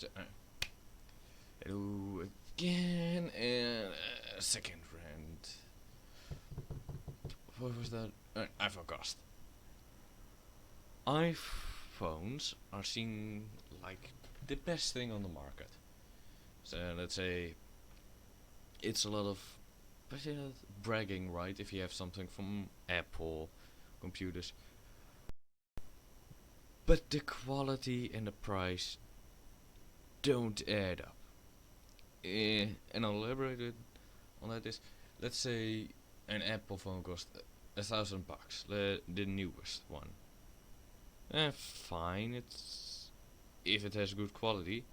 So, hello again, and second rant. What was that? iPhone cost. iPhones are seen like the best thing on the market. So let's say it's a lot of bragging, right? If you have something from Apple computers, but the quality and the price don't add up. And I'll elaborate on that is, let's say an Apple phone costs $1,000, the newest one. Fine, it's if it has good quality,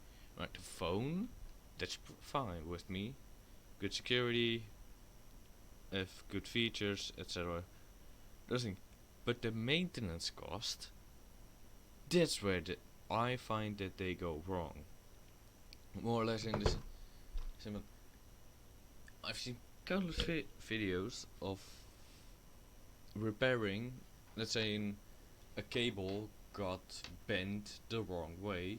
right? The phone, that's fine with me. Good security, have good features, etc. Those things. But the maintenance cost, that's where I find that they go wrong. More or less in this. I've seen countless videos of repairing, let's say a cable got bent the wrong way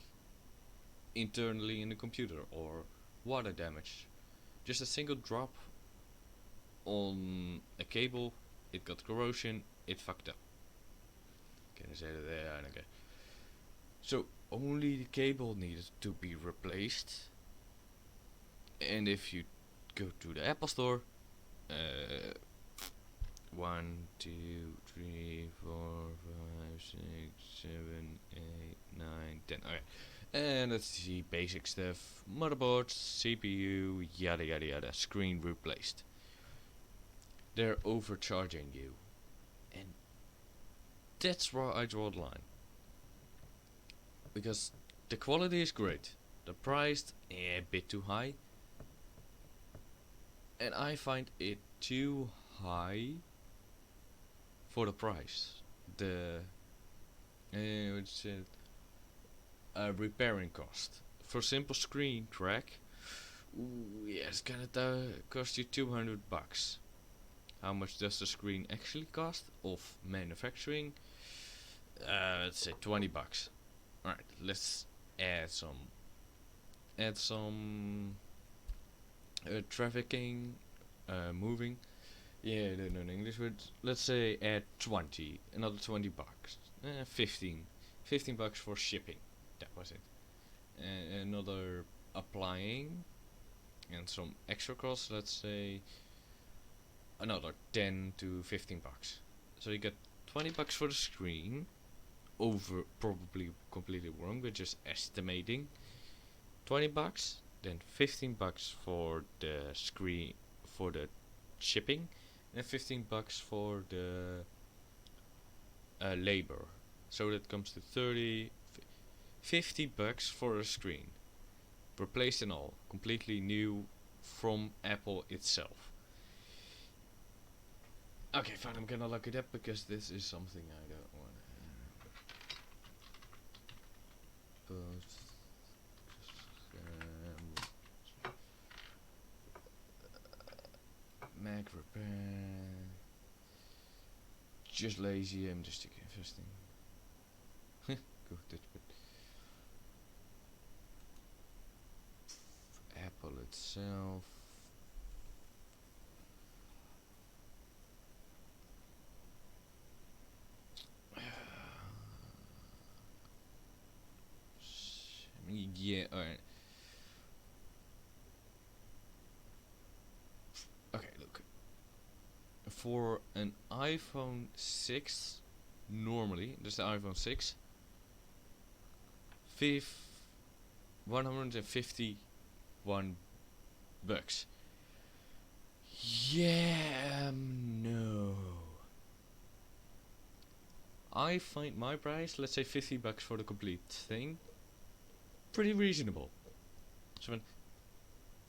internally in the computer, or water damage. Just a single drop on a cable, it got corrosion, it fucked up. Can I say that? Yeah, okay. So only the cable needed to be replaced, and if you go to the Apple store, 1, 2, 3, 4, 5, 6, 7, 8, 9, 10. Okay. And let's see basic stuff. Motherboard, CPU, yada yada yada. Screen replaced. They're overcharging you. And that's where I draw the line. Because the quality is great. The price, a bit too high. And I find it too high for the price. The repairing cost for simple screen crack. Ooh, yeah, it's gonna cost you $200. How much does the screen actually cost of manufacturing? Let's say $20. All right, let's add some trafficking, moving. Yeah, I don't know in English, but let's say add 20, another $20, 15 bucks for shipping. That was it. Another applying and some extra costs. Let's say another 10 to 15 bucks. So you get 20 bucks for the screen. Over probably completely wrong, but just estimating. 20 bucks, then 15 bucks for the screen for the shipping, and 15 bucks for the labor. So that comes to 50 bucks for a screen. Replaced and all. Completely new from Apple itself. Okay, fine, I'm gonna look it up because this is something I don't want to post. Mac repair. Just lazy, I'm just investing. Good, but Apple itself. Yeah, alright. Okay, look. For an iPhone 6, normally, this is the iPhone 6, 151 bucks. Yeah, no. I find my price, let's say 50 bucks for the complete thing, pretty reasonable. So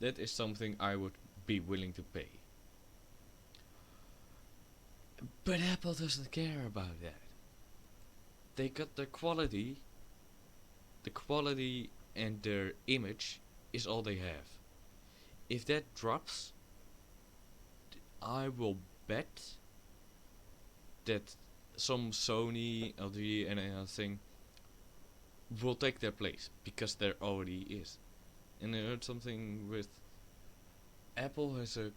that is something I would be willing to pay. But Apple doesn't care about that. They got the quality and their image is all they have. If that drops, I will bet that some Sony, LG and anything will take their place because there already is. And I heard something with Apple has a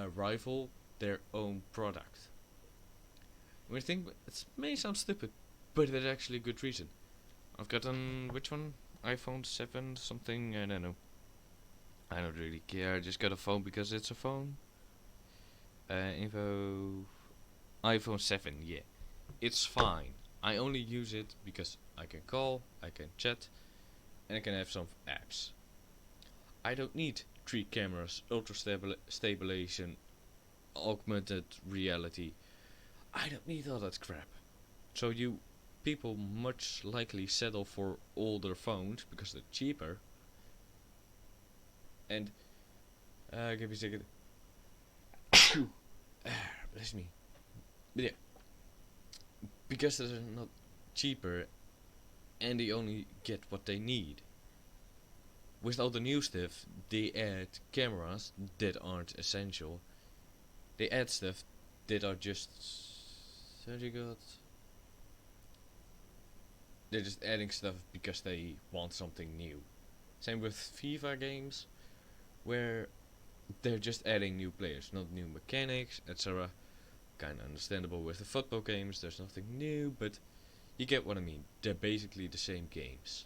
rival their own product. We think it may sound stupid, but there's actually a good reason. I've got an which one? iPhone 7 something, I don't know. I don't really care. I just got a phone because it's a phone. Info iPhone 7, yeah. It's fine. I only use it because I can call, I can chat, and I can have some apps. I don't need 3 cameras, ultra stabilization, augmented reality. I don't need all that crap. So you people much likely settle for older phones because they're cheaper. And give me a second. Bless me. But yeah, because they're not cheaper and they only get what they need. With all the new stuff, they add cameras that aren't essential. They add stuff that are just. They're just adding stuff because they want something new. Same with FIFA games, where they're just adding new players, not new mechanics, etc. Kinda understandable with the football games, there's nothing new, but you get what I mean. They're basically the same games.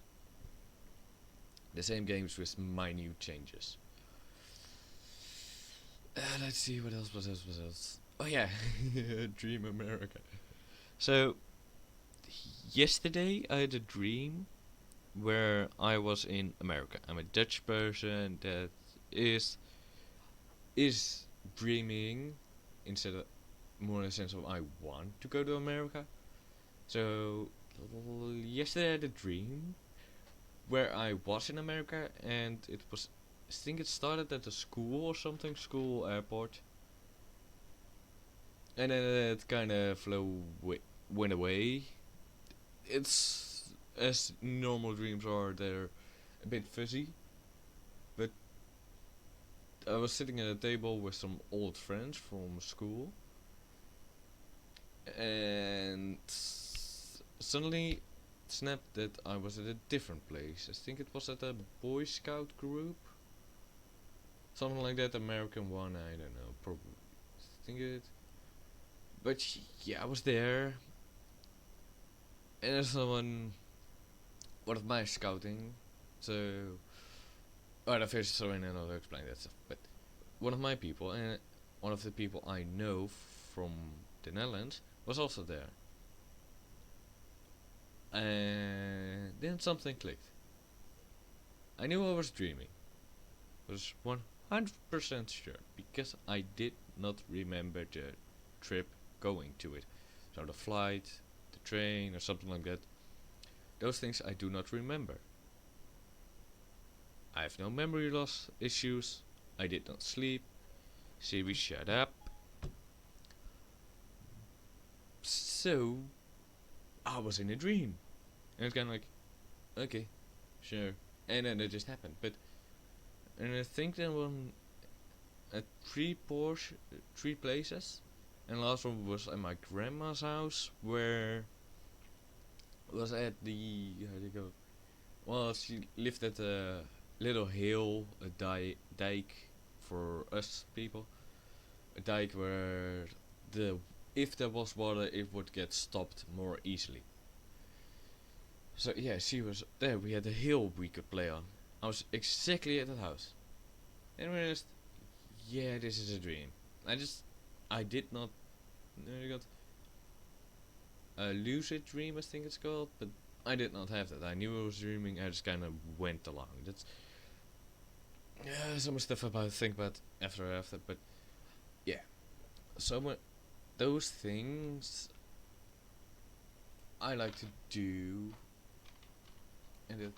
The same games with minute changes. Let's see, what else? Oh yeah, Dream America. So, yesterday I had a dream where I was in America. I'm a Dutch person that is dreaming instead of more in the sense of I want to go to America. So yesterday I had a dream where I was in America and it was, I think it started at a school or something, school airport, and then it kind of went away. It's as normal dreams are, they're a bit fuzzy, but I was sitting at a table with some old friends from school, and suddenly snapped that I was at a different place. I think it was at a Boy Scout group, something like that, American one. I don't know, probably think it. But yeah, I was there, and there's someone, one of my scouting. So, the first story, and then I'll explain that stuff. But one of my people, and one of the people I know from the Netherlands, was also there. And then something clicked. I knew I was dreaming. Was 100% sure because I did not remember the trip going to it. So the flight, the train, or something like that. Those things I do not remember. I have no memory loss issues. I did not sleep. Siri, shut up. So I was in a dream. And it's kind of like, okay, sure. And then it just happened. But, and I think there were at three places. And the last one was at my grandma's house, where was at the, how do you go? Well, she lived at a little hill, a dike for us people. A dike where if there was water, it would get stopped more easily. So yeah, she was there. We had a hill we could play on. I was exactly at that house. And we just, yeah, this is a dream. I did not. I got a lucid dream, I think it's called, but I did not have that. I knew I was dreaming. I just kind of went along. That's so much stuff about to think about after, but yeah, those things I like to do, and it,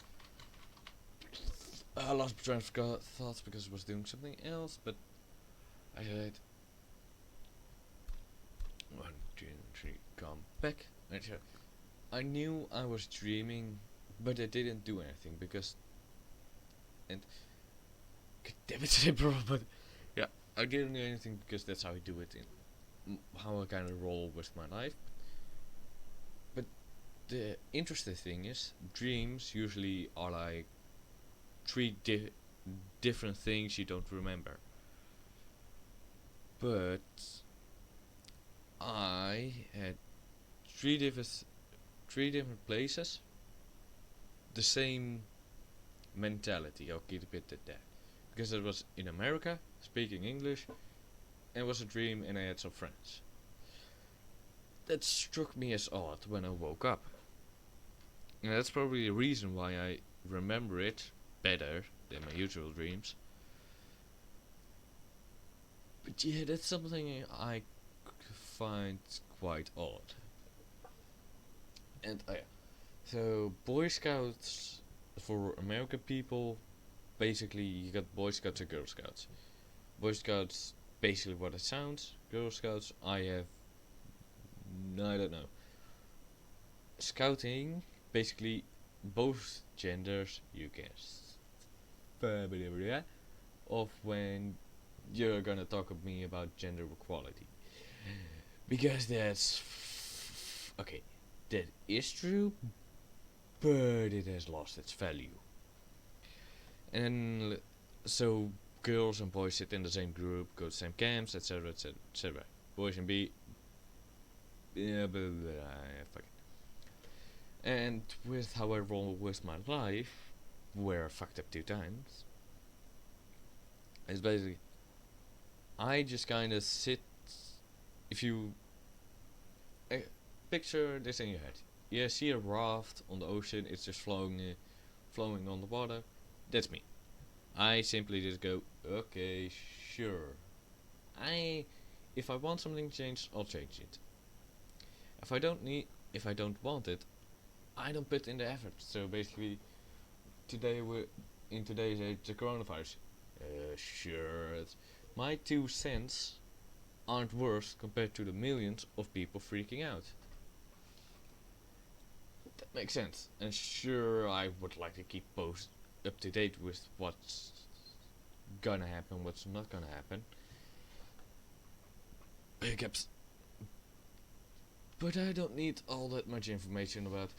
I lost my train of thoughts because I was doing something else, but I said 1, 2, 3, come back. I knew I was dreaming, but I didn't do anything because, and God damn it, bro, but yeah, I didn't do anything because that's how I do it, in how I kind of roll with my life. But the interesting thing is, dreams usually are like three different things you don't remember. But I had three different places, the same mentality. I'll keep it at that, because it was in America, speaking English, and it was a dream, and I had some friends. That struck me as odd when I woke up, and that's probably the reason why I remember it better than my usual dreams. But yeah, that's something I find quite odd. And yeah, so Boy Scouts for American people, basically you got Boy Scouts and Girl Scouts. Boy Scouts, basically what it sounds. Girl Scouts, I don't know. Scouting, basically both genders you guess. Of when you're gonna talk with me about gender equality. Because that's okay, that is true, but it has lost its value. And so girls and boys sit in the same group, go to the same camps, etc., etc., etc. Boys and B, yeah, but fuck it. And with how I roll with my life, where I fucked up 2 times, is basically I just kind of sit. If you picture this in your head, you see a raft on the ocean, it's just flowing on the water. That's me. I simply just go, okay, sure. If I want something changed, I'll change it. If I don't want it, I don't put in the effort. So basically, in today's age, the coronavirus. Sure. My 2 cents aren't worth compared to the millions of people freaking out. That makes sense. And sure, I would like to keep up to date with what's gonna happen, what's not gonna happen. Hiccups. But I don't need all that much information about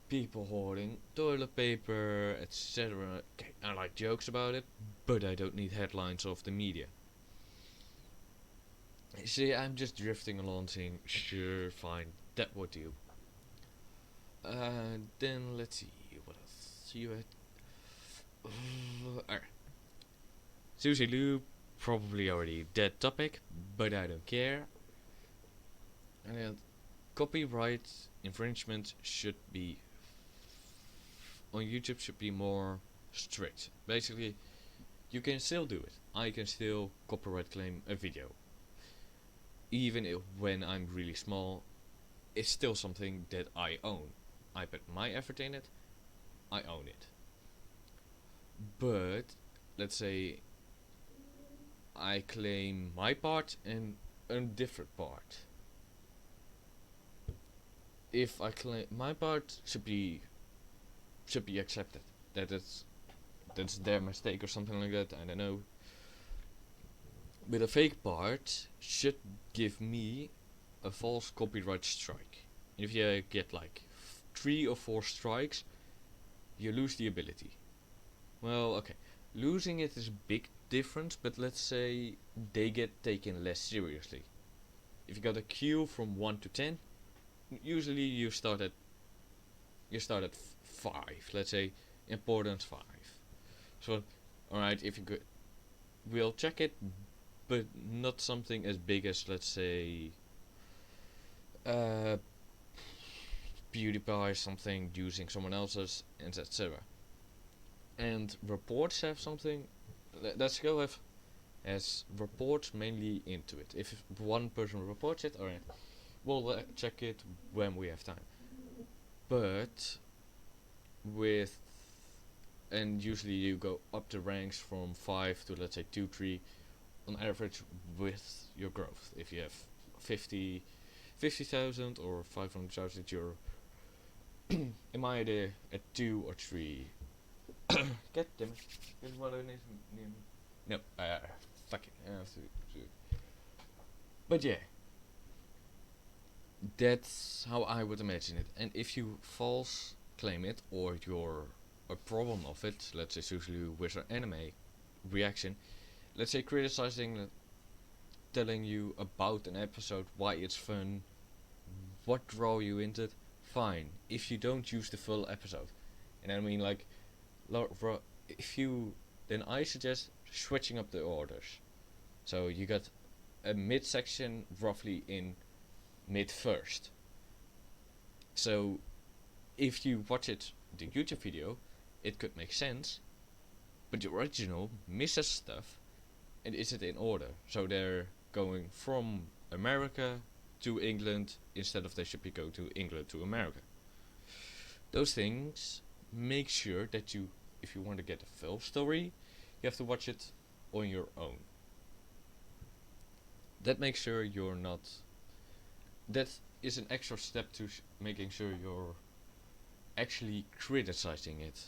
people hoarding toilet paper, etc. Okay, I like jokes about it, but I don't need headlines of the media. See, I'm just drifting along saying, sure, fine, that would do. Then let's see, what else? You had... Susie Lou, probably already dead topic, but I don't care. And copyright infringement should be on YouTube should be more strict. Basically, you can still do it. I can still copyright claim a video, even if when I'm really small. It's still something that I own. I put my effort in it. I own it. But let's say I claim my part and a different part. If I claim my part should be accepted. That's their mistake or something like that. I don't know. But a fake part should give me a false copyright strike. If you get like 3 or 4 strikes, you lose the ability. Well, okay, losing it is a big difference, but let's say they get taken less seriously. If you got a queue from 1 to 10, usually you start at 5. Let's say importance 5. So, alright, if you could, we'll check it, but not something as big as, let's say, PewDiePie, something using someone else's, and etc. And reports have something. Let's go with as reports mainly into it. If one person reports it, alright, we'll check it when we have time. But and usually you go up the ranks from 5 to let's say 2, 3 on average with your growth. If you have 50,000 or 500,000, you're in my idea at 2 or 3. Get them. No, fuck it. But yeah, That's how I would imagine it. And if you false claim it, or you're a problem of it, let's say usually with an anime reaction, let's say criticizing, telling you about an episode, why it's fun, what draw you into it, fine. If you don't use the full episode, and I mean like, if you, then I suggest switching up the orders. So you got a mid section roughly in mid first. So if you watch it, the YouTube video, it could make sense, but the original misses stuff and is it in order. So they're going from America to England instead of they should be going to England to America. Those things make sure that you, if you want to get a full story, you have to watch it on your own. That makes sure you're not. That is an extra step to making sure you're actually criticizing it,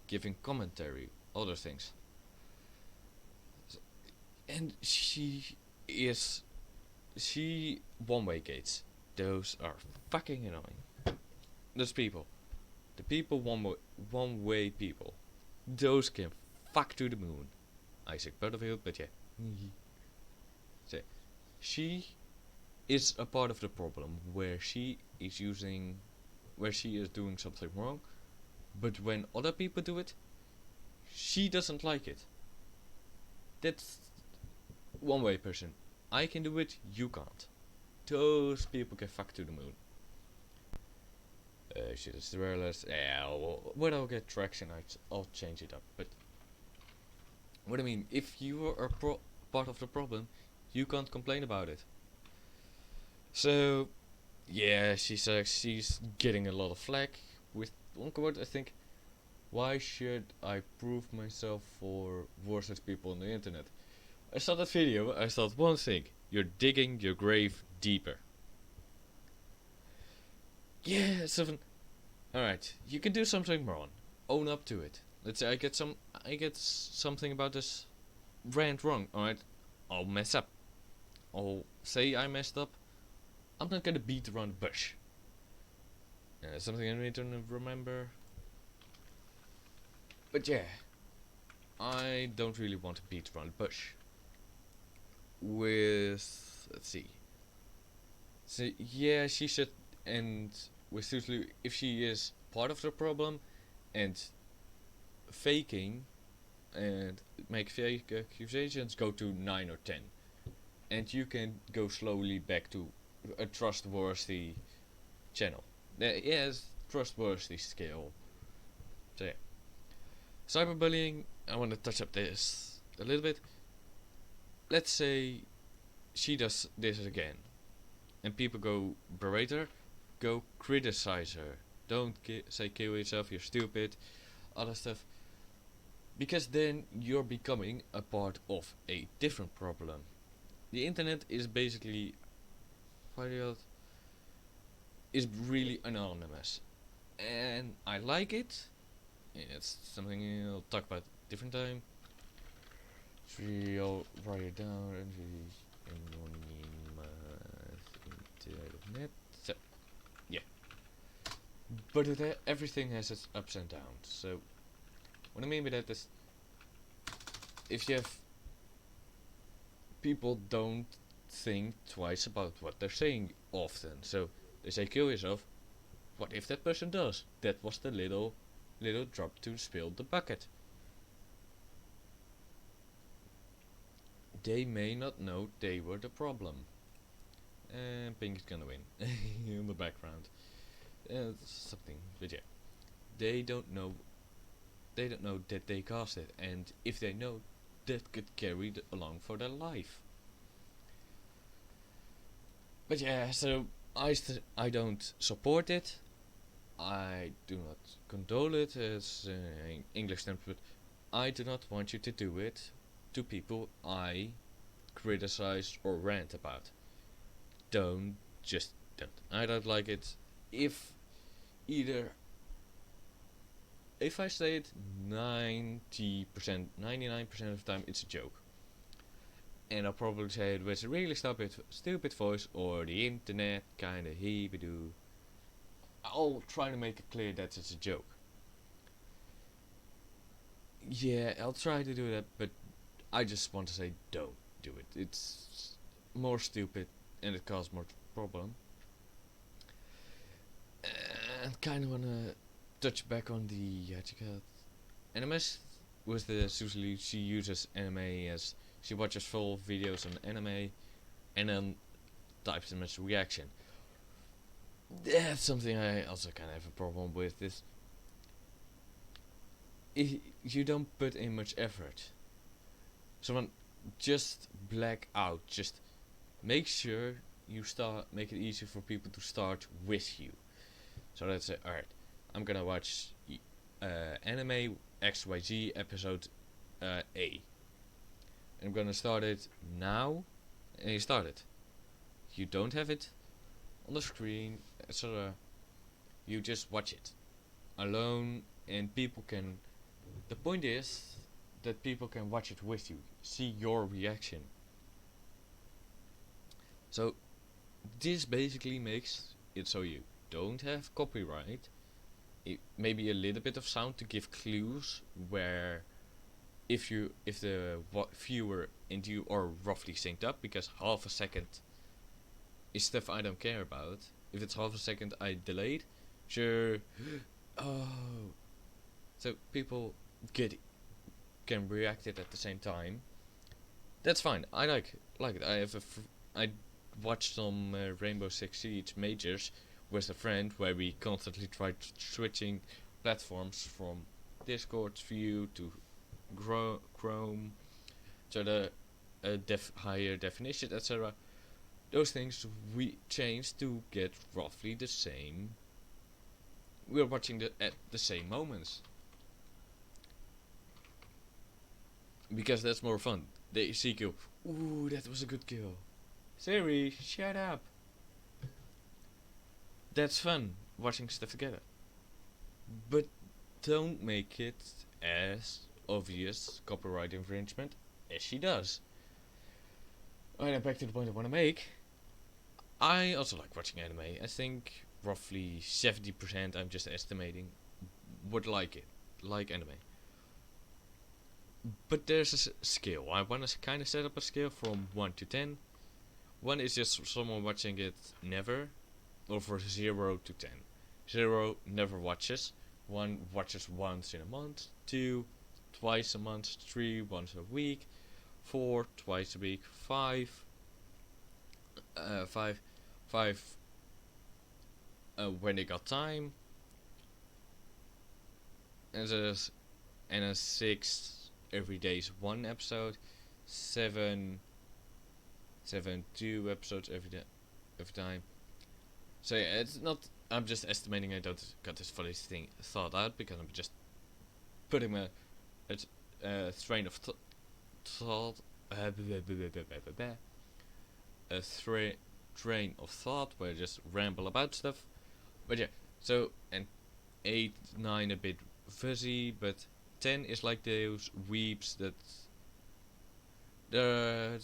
giving commentary, other things. And she one-way gates. Those are fucking annoying. Those people, the people one-way people, those can fuck to the moon. Isaac Butterfield, but yeah. So, she is a part of the problem where she is doing something wrong, but when other people do it, she doesn't like it. That's one way person. I can do it, you can't. Those people can fuck to the moon. Shit, it's the wireless. Yeah, well, when I'll get traction, I'll change it up. But what I mean, if you are part of the problem, you can't complain about it. So, yeah, she sucks. She's getting a lot of flack. With one quote, I think, why should I prove myself for versus people on the internet? I saw that video, I thought one thing, you're digging your grave deeper. Yeah, Seven. Alright, you can do something wrong. Own up to it. Let's say I get something about this rant wrong, alright? I'll mess up. I'll say I messed up. I'm not gonna beat around the bush. Something I need to remember. But yeah, I don't really want to beat around the bush. With, let's see. So yeah, she should, and with usually if she is part of the problem and faking and make fake accusations, go to 9 or 10, and you can go slowly back to a trustworthy channel. Yes, trustworthy scale. So yeah, cyberbullying. I want to touch up this a little bit. Let's say she does this again, and people go berate her, go criticize her. Don't say kill yourself, you're stupid, other stuff. Because then you're becoming a part of a different problem. The internet is basically, is really anonymous, and I like it. It's something I'll talk about different time. I'll write it down and internet. So, yeah. But everything has its ups and downs. So, what I mean by that is, if you have people don't think twice about what they're saying often. So they say kill yourself. What if that person does? That was the little drop to spill the bucket. They may not know they were the problem. And Pink is gonna win in the background. Something, but yeah, they don't know. They don't know that they caused it, and if they know, that could carry along for their life. But yeah, so I don't support it. I do not condole it as English terms, but I do not want you to do it to people I criticize or rant about. Just don't. I don't like it. If I say it 90%, 99% of the time, it's a joke. and I'll probably say it with a really stupid voice or the internet kinda heebie-doo. I'll try to make it clear that it's a joke. Yeah, I'll try to do that, but I just want to say don't do it. It's more stupid and it causes more problem. And kind of wanna touch back on the animes. With this, usually she uses anime as she watches full videos on anime and then types them as reaction. That's something I also kind of have a problem with. Is you don't put in much effort. Someone just black out. Just make sure you make it easy for people to start with you. So let's say, alright, I'm gonna watch anime XYZ episode A. I'm gonna start it now, and you start it. You don't have it on the screen, etc. You just watch it alone, and people can. The point is that people can watch it with you, see your reaction. So this basically makes it so you don't have copyright. Maybe a little bit of sound to give clues where if the viewer and you are roughly synced up, because half a second is stuff I don't care about. If it's half a second I delayed, sure. Oh, so people can react it at the same time. That's fine. I like it. I watched some Rainbow Six Siege majors with a friend where we constantly tried switching platforms from Discord's view to Chrome, so the higher definition, etc. Those things we changed to get roughly the same. We're watching at the same moments because that's more fun. They see kill. Ooh, that was a good kill. Siri, shut up. That's fun, watching stuff together. But don't make it as obvious copyright infringement as she does. Alright, back to the point I want to make. I also like watching anime. I think roughly 70%, I'm just estimating, would like anime. But there's a scale. I want to kind of set up a scale from 1 to 10. 1 is just someone watching it never, or for 0 to 10. 0 never watches. 1 watches once in a month. 2 twice a month. 3 once a week. 4 twice a week. 5 when they got time. And a 6 every day is 1 episode. 7 2 episodes every time. So yeah, it's not. I'm just estimating. I don't got this fully thought out because I'm just putting a train of thought. A train of thought where I just ramble about stuff. But yeah, so and 8, 9 a bit fuzzy, but 10 is like those weeps that. There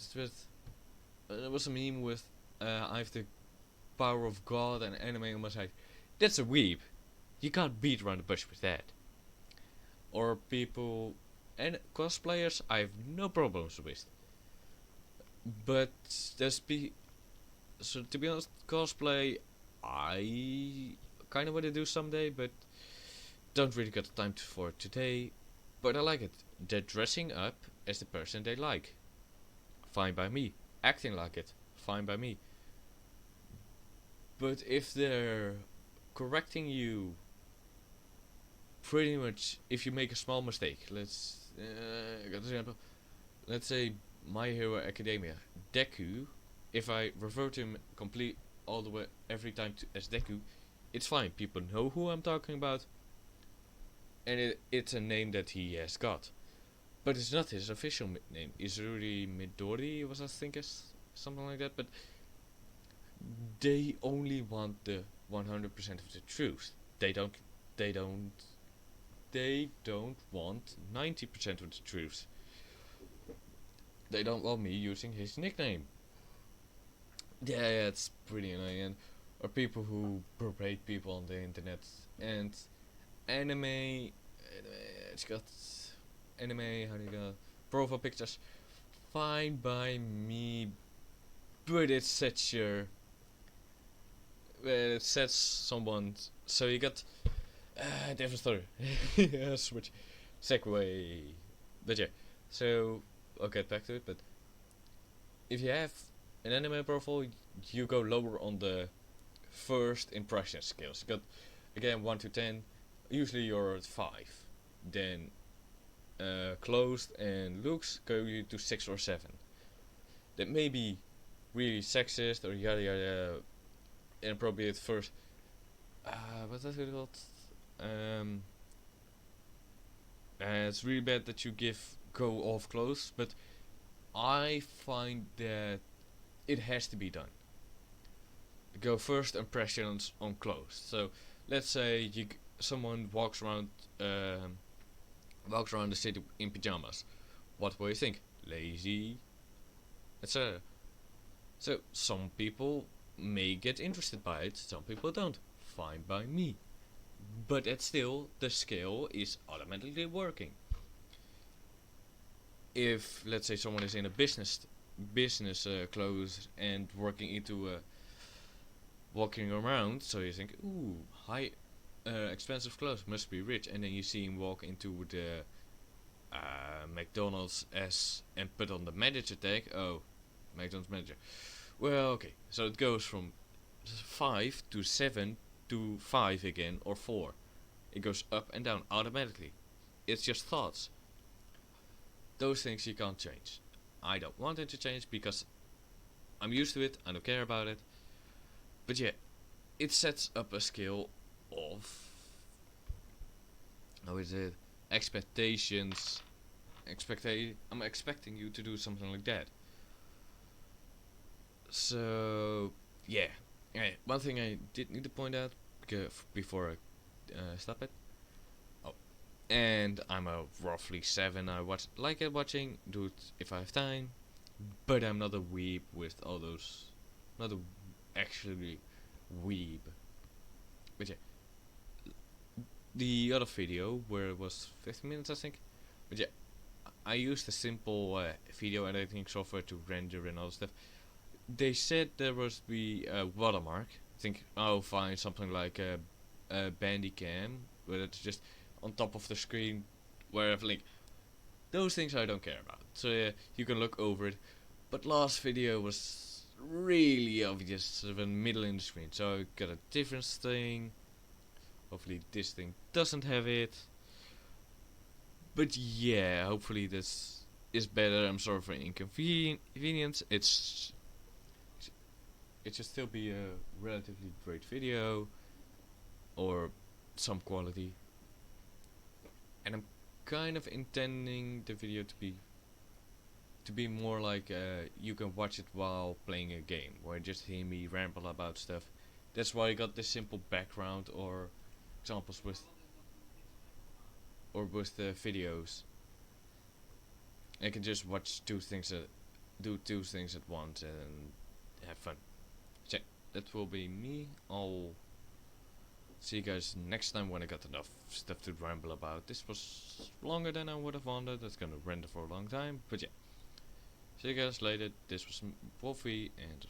was a meme with I have the power of God and anime on my side. That's a weep. You can't beat around the bush with that. Or people and cosplayers, I have no problems with. But so to be honest, cosplay I kind of want to do someday, but don't really got the time for it today. But I like it. They're dressing up as the person they like. Fine by me. Acting like it. Fine by me. But if they're correcting you pretty much, if you make a small mistake, let's got an example. Let's say My Hero Academia, Deku. If I revert to him complete all the way every time as Deku, it's fine. People know who I'm talking about, and it's a name that he has got. But it's not his official name. Izuri Midori was, I think, something like that. But they only want the 100% of the truth. They don't want 90% of the truth. they don't want me using his nickname. Yeah, it's pretty annoying. Or people who berate people on the internet. And it's got anime, how do you go? Profile pictures, fine by me, but it's such a. Well, it sets someone. So you got. Different story. Yeah, switch. Segway. But yeah, so I'll get back to it, but if you have an anime profile, you go lower on the first impression skills. You got again 1 to 10. Usually you're at 5. Then clothes and looks go you to 6 or 7. That may be really sexist or yada yada inappropriate first. What's that called? It's really bad that you go off clothes, but I find that it has to be done. Go first impressions on clothes. So let's say someone walks around the city in pajamas. What will you think? Lazy, etc. So some people may get interested by it, some people don't. Fine by me. But it's still, the skill is automatically working. If let's say someone is in a business clothes and walking around, so you think, ooh, high expensive clothes, must be rich, and then you see him walk into the McDonald's and put on the manager tag. Oh, McDonald's manager. Well, okay, so it goes from 5 to 7 to 5 again, or 4. It goes up and down automatically. It's just thoughts. Those things you can't change. I don't want it to change because I'm used to it, I don't care about it. But yeah, it sets up a skill of, how is it, expectations. I'm expecting you to do something like that. So yeah, one thing I did need to point out before I stop it. Oh, and I'm a roughly 7. I like watching, do it if I have time, but I'm not a weeb with all those. Not a actually weeb. But yeah, the other video where it was 15 minutes, I think. But yeah, I used a simple video editing software to render and all stuff. They said there was be a watermark. I think, oh fine, something like a Bandicam, but it's just on top of the screen where I have a link. Those things I don't care about. So yeah, you can look over it. But last video was really obvious, sort of in the middle in the screen. So I got a different thing. Hopefully this thing doesn't have it. But yeah, hopefully this is better. I'm sorry for inconvenience. It should still be a relatively great video, or some quality. And I'm kind of intending the video to be more like you can watch it while playing a game, where you just hear me ramble about stuff. That's why I got this simple background or examples with the videos. I can just watch do two things at once and have fun. So that will be me. I'll see you guys next time when I got enough stuff to ramble about. This was longer than I would have wanted. That's gonna render for a long time. But yeah. See you guys later. This was Wolfie and